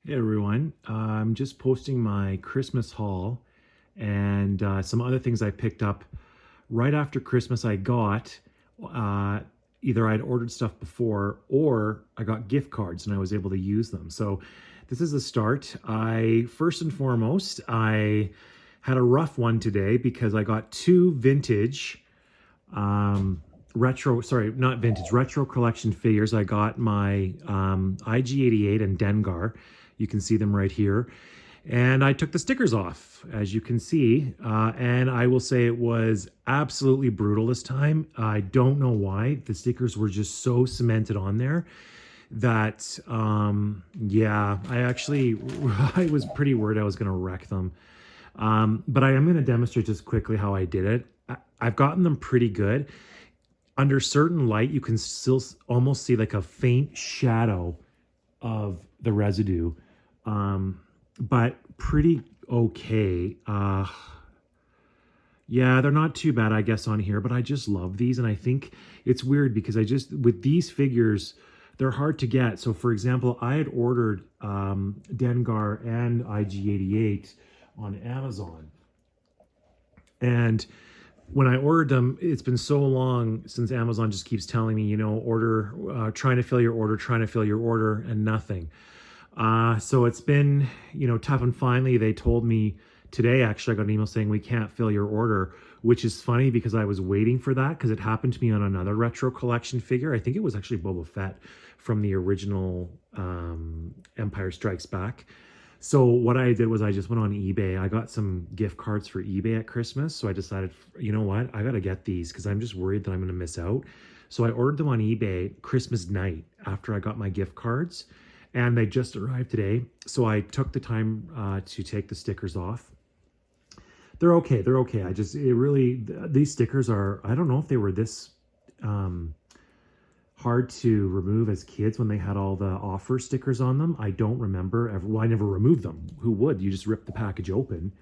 Hey everyone, I'm just posting my Christmas haul and some other things I picked up right after Christmas. I got uh, either I'd ordered stuff before or I got gift cards and I was able to use them. So this is a start. First and foremost, I had a rough one today because I got two vintage retro, sorry, not vintage, retro collection figures. I got my IG-88 and Dengar. You can see them right here. And I took the stickers off, as you can see. And I will say it was absolutely brutal this time. I don't know why. The stickers were just so cemented on there that, yeah, I was pretty worried I was going to wreck them. But I am going to demonstrate just quickly how I did it. I've gotten them pretty good. Under certain light, you can still almost see like a faint shadow of the residue, but pretty okay. Yeah, they're not too bad, I guess, on here, but I just love these. And I think it's weird because with these figures, they're hard to get. So, for example, I had ordered Dengar and IG-88 on Amazon. And when I ordered them, it's been so long since Amazon just keeps telling me, trying to fill your order, trying to fill your order, and nothing. So it's been, tough. And finally, they told me today, actually, I got an email saying we can't fill your order, which is funny because I was waiting for that because it happened to me on another retro collection figure. I think it was actually Boba Fett from the original Empire Strikes Back. So what I did was I just went on eBay. I got some gift cards for eBay at Christmas. So I decided, you know what? I got to get these because I'm just worried that I'm going to miss out. So I ordered them on eBay Christmas night after I got my gift cards, and they just arrived today. So I took the time to take the stickers off. They're okay. They're okay. These stickers are, I don't know if they were this hard to remove as kids when they had all the offer stickers on them. I don't remember ever. Well, I never removed them. Who would? You just ripped the package open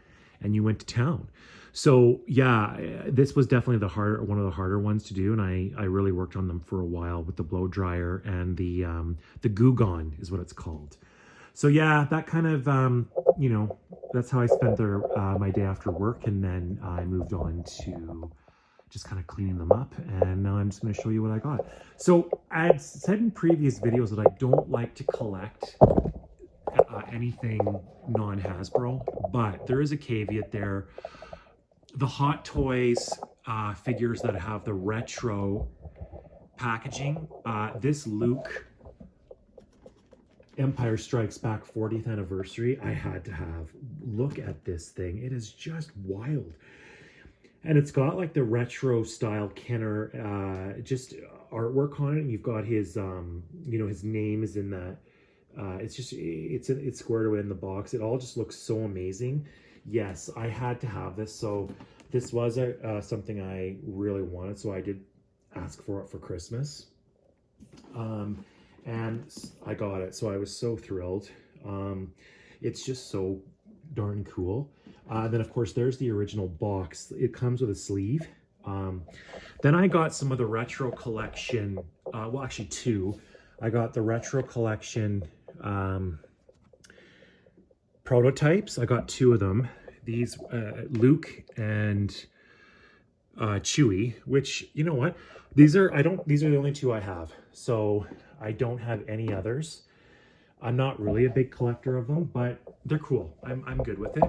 and you went to town. So yeah, this was definitely one of the harder ones to do, and I really worked on them for a while with the blow dryer and the Goo Gone is what it's called. So yeah, that kind of that's how I spent my day after work, and then I moved on to just kind of cleaning them up, and now I'm just going to show you what I got. So I'd said in previous videos that I don't like to collect anything non-Hasbro, but there is a caveat there. The Hot Toys figures that have the retro packaging, this Luke Empire Strikes Back 40th anniversary, I had to have. Look at this thing. It is just wild. And it's got like the retro style Kenner just artwork on it. And you've got his his name is in that. It's squared away in the box. It all just looks so amazing. Yes, I had to have this. So this was something I really wanted. So I did ask for it for Christmas. And I got it. So I was so thrilled. It's just so darn cool. Then of course there's the original box. It comes with a sleeve. Then I got some of the retro collection, well actually two. I got the retro collection prototypes. I got two of them. These Luke and Chewie, which, you know what? These are the only two I have. So I don't have any others. I'm not really a big collector of them, but they're cool. I'm good with it.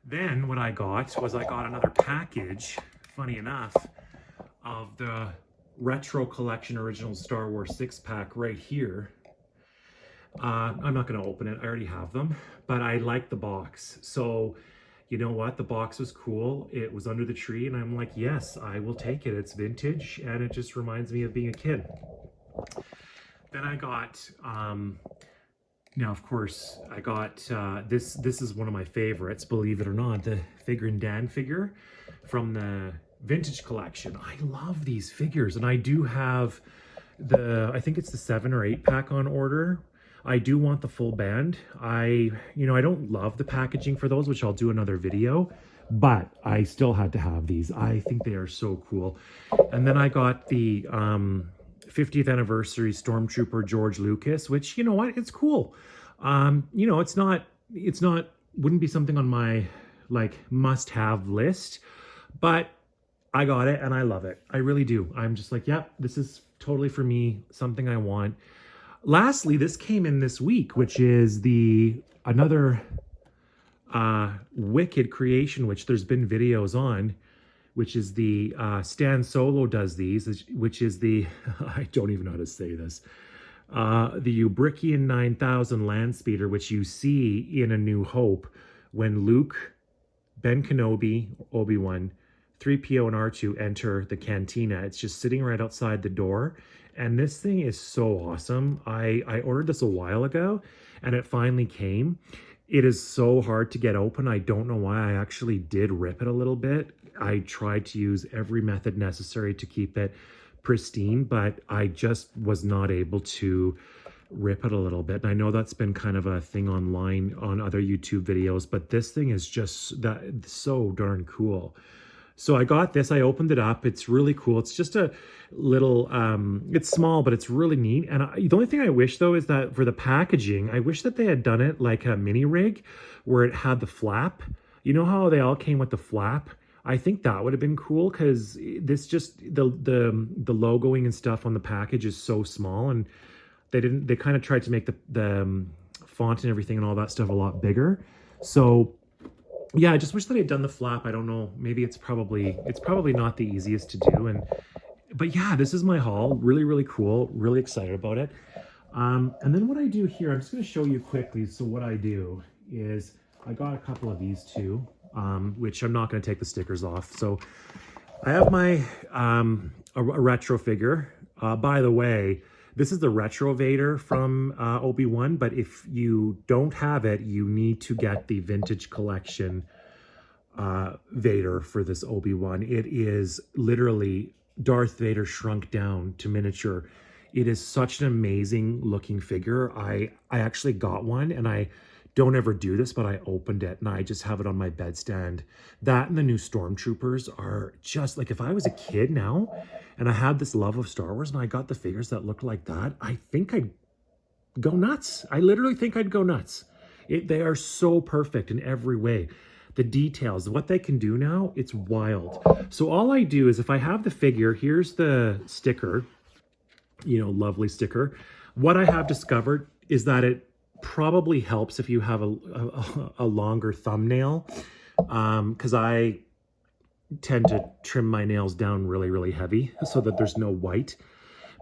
Then what I got was another package, funny enough, of the retro collection original Star Wars 6-pack right here. I'm not going to open it. I already have them, but I like the box. So you know what? The box was cool. It was under the tree, and I'm like, yes, I will take it. It's vintage, and it just reminds me of being a kid. Then I got, now of course, I got, this is one of my favorites, believe it or not, the Figure and Dan figure from the vintage collection. I love these figures, and I do have I think it's the 7 or 8 pack on order. I do want the full band. I don't love the packaging for those, which I'll do another video, but I still had to have these. I think they are so cool. And then I got the 50th anniversary Stormtrooper George Lucas, which, you know what, it's cool. You know, it's not, wouldn't be something on my like must have list, but I got it and I love it. I really do. I'm just like, yep, this is totally for me, something I want. Lastly, this came in this week, which is another Wicked creation, which there's been videos on, which is the Stan Solo does these, which is the, I don't even know how to say this, the Ubrikian 9000 Landspeeder, which you see in A New Hope when Luke, Ben Kenobi, Obi-Wan, 3PO and R2 enter the cantina. It's just sitting right outside the door. And this thing is so awesome. I ordered this a while ago and it finally came. It is so hard to get open. I don't know why. I actually did rip it a little bit. I tried to use every method necessary to keep it pristine, but I just was not able to rip it a little bit. And I know that's been kind of a thing online on other YouTube videos, but this thing is just so darn cool. So I got this, I opened it up. It's really cool. It's just a little, it's small, but it's really neat. And the only thing I wish though is that for the packaging, I wish that they had done it like a mini rig where it had the flap. You know how they all came with the flap? I think that would have been cool because this just, the logoing and stuff on the package is so small, and they kind of tried to make the font and everything and all that stuff a lot bigger. So yeah, I just wish that I had done the flap. I don't know. Maybe it's probably not the easiest to do. But yeah, this is my haul. Really, really cool. Really excited about it. And then what I do here, I'm just going to show you quickly. So what I do is I got a couple of these too, which I'm not going to take the stickers off. So I have my a retro figure. By the way, this is the Retro Vader from Obi-Wan, but if you don't have it, you need to get the Vintage Collection Vader for this Obi-Wan. It is literally Darth Vader shrunk down to miniature. It is such an amazing looking figure. I actually got one, and I don't ever do this, but I opened it and I just have it on my bedstand. That and the new Stormtroopers are just like, if I was a kid now and I had this love of Star Wars and I got the figures that looked like that, I think I'd go nuts. I literally think I'd go nuts. They are so perfect in every way. The details, what they can do now, it's wild. So all I do is if I have the figure, here's the sticker, you know, lovely sticker. What I have discovered is that it probably helps if you have a longer thumbnail, because I tend to trim my nails down really, really heavy so that there's no white.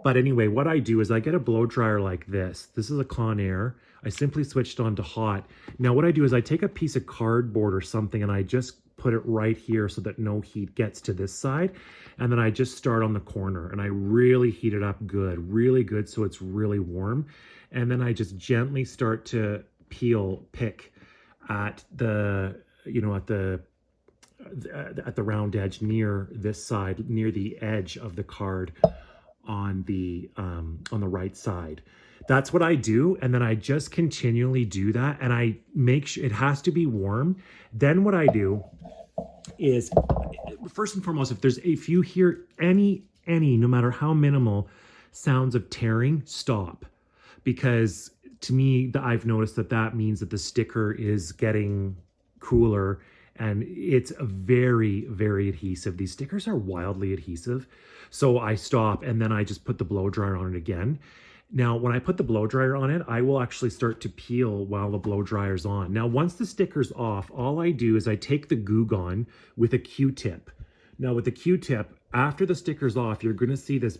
But anyway, what I do is I get a blow dryer like this. This is a Conair. I simply switched on to hot. Now what I do is I take a piece of cardboard or something and I just put it right here so that no heat gets to this side. And then I just start on the corner and I really heat it up good, really good, so it's really warm. And then I just gently start to pick at the, you know, at the round edge near this side, near the edge of the card on the right side. That's what I do. And then I just continually do that. And I make sure it has to be warm. Then what I do is, first and foremost, if you hear any, no matter how minimal, sounds of tearing, stop. Because to me, I've noticed that means that the sticker is getting cooler, and it's very, very adhesive. These stickers are wildly adhesive. So I stop and then I just put the blow dryer on it again. Now, when I put the blow dryer on it, I will actually start to peel while the blow dryer's on. Now, once the sticker's off, all I do is I take the Goo Gone with a Q-tip. Now, with the Q-tip, after the sticker's off, you're going to see this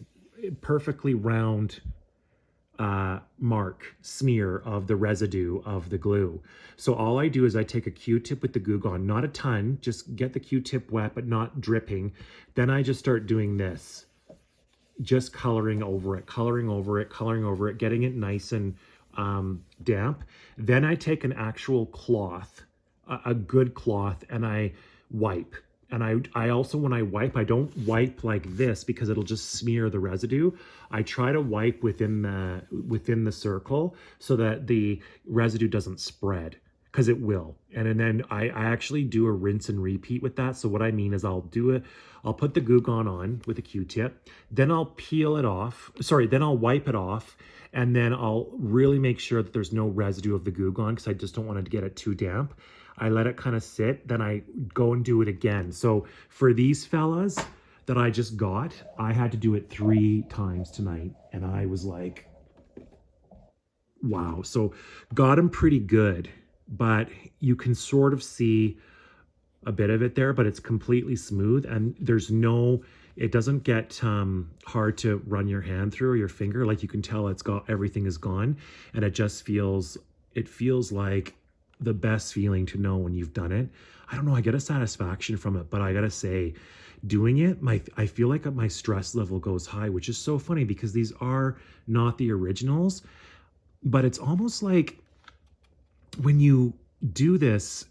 perfectly round smear of the residue of the glue. So all I do is I take a Q-tip with the Goo Gone, not a ton, just get the Q-tip wet but not dripping. Then I just start doing this, just coloring over it, getting it nice and damp. Then I take an actual cloth, a good cloth, and I wipe. And I also, when I wipe, I don't wipe like this because it'll just smear the residue. I try to wipe within the circle so that the residue doesn't spread. because it will. And then I actually do a rinse and repeat with that. So what I mean is I'll put the Goo Gone on with a Q-tip, then I'll peel it off. Sorry, then I'll wipe it off, and then I'll really make sure that there's no residue of the Goo Gone because I just don't want to get it too damp. I let it kind of sit, then I go and do it again. So for these fellas that I just got, I had to do it 3 times tonight, and I was like, wow. So got them pretty good, but you can sort of see a bit of it there, but it's completely smooth, and it doesn't get hard to run your hand through or your finger. Like, you can tell everything is gone, and it feels like the best feeling to know when you've done it. I don't know, I get a satisfaction from it, but I gotta say, doing it, I feel like my stress level goes high, which is so funny because these are not the originals, but it's almost like when you do this,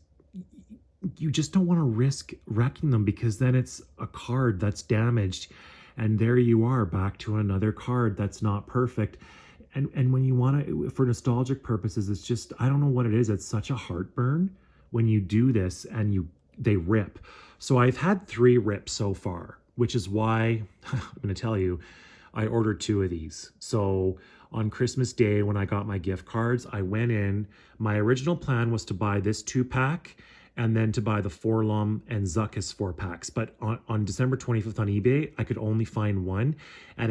you just don't want to risk wrecking them, because then it's a card that's damaged, and there you are back to another card that's not perfect. And when you want to, for nostalgic purposes, it's just, I don't know what it is. It's such a heartburn when you do this and they rip. So I've had 3 rips so far, which is why I'm going to tell you, I ordered 2 of these. So on Christmas Day, when I got my gift cards, I went in. My original plan was to buy this 2-pack and then to buy the Forlom and Zuckus 4-packs. But on December 25th on eBay, I could only find one, and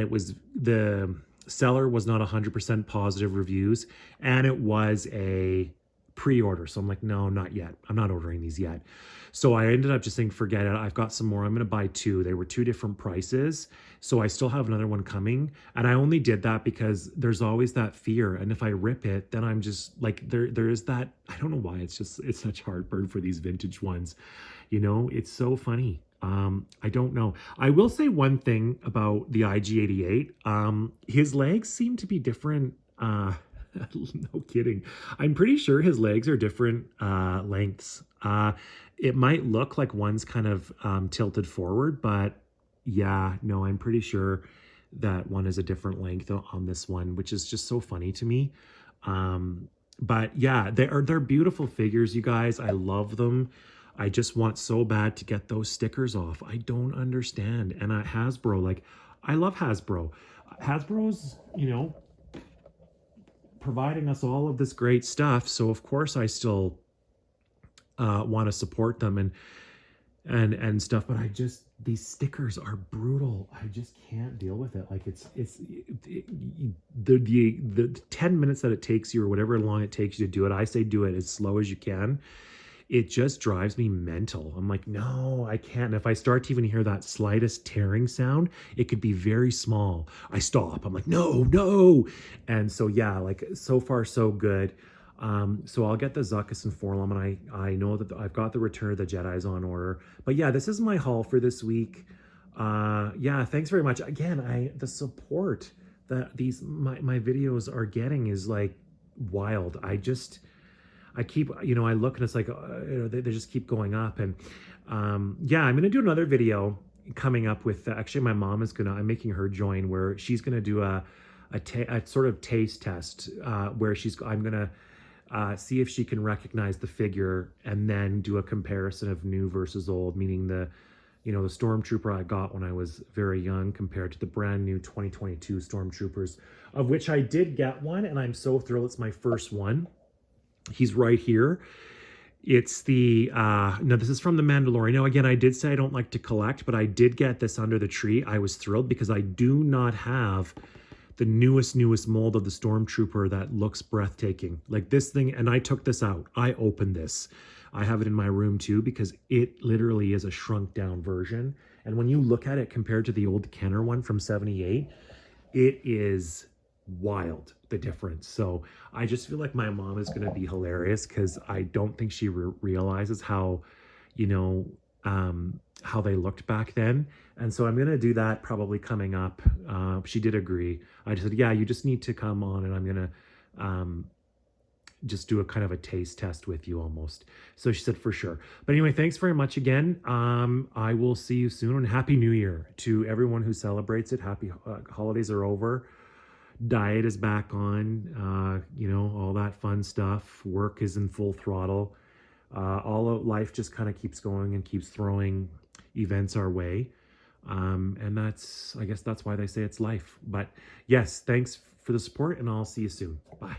the seller was not 100% positive reviews, and it was a pre-order. So I'm like, no, not yet. I'm not ordering these yet. So I ended up just saying, forget it. I've got some more. I'm going to buy 2. They were 2 different prices. So I still have another one coming. And I only did that because there's always that fear. And if I rip it, then I'm just like, there is that, I don't know why, it's such heartburn for these vintage ones. It's so funny. I don't know. I will say one thing about the IG88. His legs seem to be different. No kidding. I'm pretty sure his legs are different lengths. It might look like one's kind of tilted forward, but yeah, no, I'm pretty sure that one is a different length on this one, which is just so funny to me. But yeah, they're beautiful figures, you guys. I love them. I just want so bad to get those stickers off. I don't understand. And Hasbro, like, I love Hasbro. Hasbro's, providing us all of this great stuff. So of course I still want to support them and stuff, but these stickers are brutal. I just can't deal with it. Like, the 10 minutes that it takes you, or whatever long it takes you to do it, I say do it as slow as you can. It just drives me mental. I'm like, no, I can't. And if I start to even hear that slightest tearing sound, it could be very small, I stop. I'm like, no. And so, yeah, like, so far so good. So I'll get the Zuckus and Forlom, and I know that I've got the Return of the Jedis on order. But yeah, this is my haul for this week. Yeah, thanks very much. Again, the support that my videos are getting is like wild. I keep, I look and it's like, they just keep going up. And yeah, I'm going to do another video coming up with, actually my mom I'm making her join, where she's going to do a sort of taste test where I'm going to see if she can recognize the figure and then do a comparison of new versus old, meaning the Stormtrooper I got when I was very young compared to the brand new 2022 Stormtroopers, of which I did get one, and I'm so thrilled. It's my first one. He's right here. It's no, this is from The Mandalorian. Now, again, I did say I don't like to collect, but I did get this under the tree. I was thrilled because I do not have the newest mold of the Stormtrooper that looks breathtaking. Like this thing, and I took this out. I opened this. I have it in my room too, because it literally is a shrunk down version. And when you look at it compared to the old Kenner one from 78, it is wild, the difference. So I just feel like my mom is going to be hilarious, because I don't think she realizes how, how they looked back then. And so I'm going to do that probably coming up. She did agree. I just said, yeah, you just need to come on, and I'm going to just do a kind of a taste test with you almost. So she said, for sure. But anyway, thanks very much again. I will see you soon, and Happy New Year to everyone who celebrates it. Happy holidays are over. Diet is back on, you know, all that fun stuff. Work is in full throttle. All of life just kind of keeps going and keeps throwing events our way. And I guess that's why they say it's life. But yes, thanks for the support, and I'll see you soon. Bye.